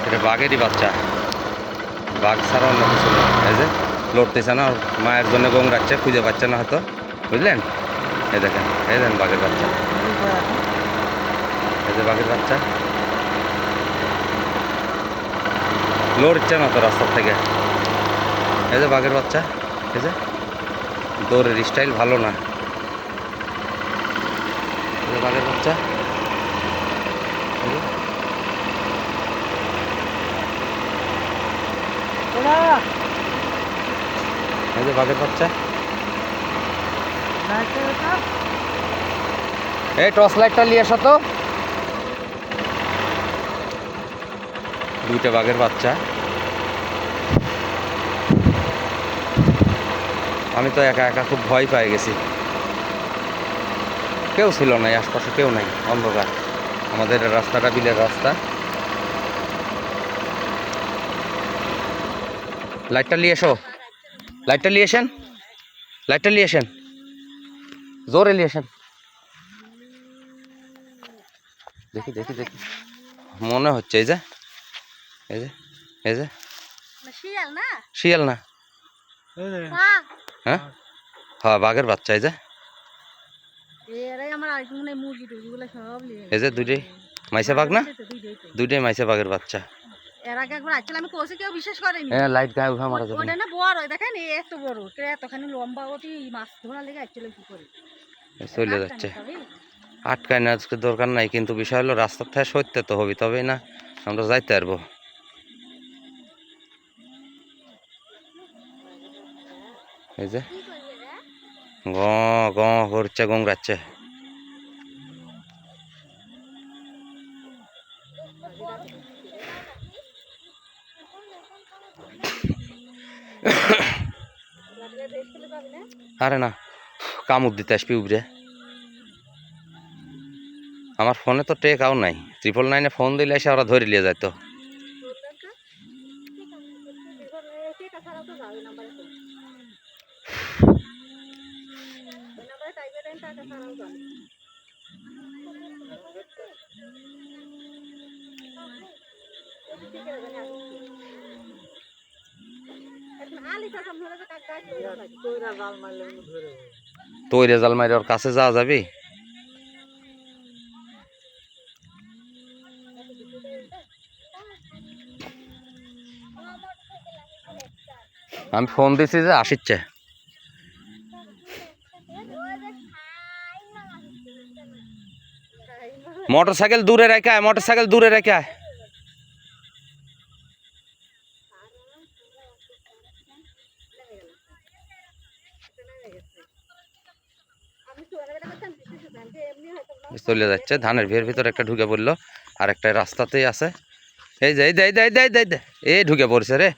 এটা বাঘেরই বাচ্চা, বাঘ ছাড়া অন্য কিছু না। এই যে লড়তেছে না, মায়ের জন্য গং রাখছে, খুঁজে পাচ্ছে না হয়তো, বুঝলেন? এই দেখেন, এই দেখেন বাঘের বাচ্চা, এই যে বাঘের বাচ্চা লড়ছে না তো রাস্তার থেকে। এই যে বাঘের বাচ্চা, এই যে দৌড়ের স্টাইল ভালো না। এই যে বাঘের বাচ্চা, এই যে বাঘের বাচ্চা। এই টর্চ লাইটটা নিয়ে আসো তো। দুইটা বাঘের বাচ্চা। আমি তো একা একা খুব ভয় পেয়ে গেছি, কেউ ছিল না আশপাশে, কেউ নাই, অন্ধকার। আমাদের রাস্তাটা বিলের রাস্তা। লাইটটা নিয়ে এসো, লাইটটা নিয়ে আসেন, লাইটটা নিয়ে আসেন, জোরে নিয়ে আসেন। দেখি দেখি দেখি, মনে হচ্ছে এই যে, এই যে, এই যে শিয়াল না, হ্যাঁ হ্যাঁ বাঘের বাচ্চা। এই যে, এই যে দুইটাই মাইসা বাঘ না, দুইটাই মাইসা বাঘের বাচ্চা। এর আগে একবার আসছিল, আমি কোসে কেউ বিশ্বাস করেনি। হ্যাঁ লাইট গায়ে উঠা মারা যাবে ওটা না বড়, দেখেন এত বড়, এতখানি লম্বা, ওটি মাছ ধরা লেগে আসছিল কি করে চলে যাচ্ছে। আটকায় না আজকে দরকার নাই, কিন্তু বিষয় হলো রাস্তার থেকে সত্যি তো হবি, তবেই না আমরা যাইতে পারবো। এই যে গ গ করছে, গংরাচ্ছে। আরে না, কামড় দিতে আসবি উপরে। আমার ফোনে তো টেকাও নাই, 999-এ ফোন দিলে এসে ওরা ধরে নিয়ে যাইতো। তৈরে জাল মারি ওর কাছে যাওয়া যাবে? আমি ফোন দিছি যে আসিচ্ছে। মোটরসাইকেল দূরে রেখে আয়, মোটরসাইকেল দূরে রেখে আয়। চলে যাচ্ছে, ধানের ভিড়ের ভিতরে একটা ঢুকে পড়লো, আর একটা রাস্তাতেই আছে। এই যে এই ঢুকে পড়ছে রে।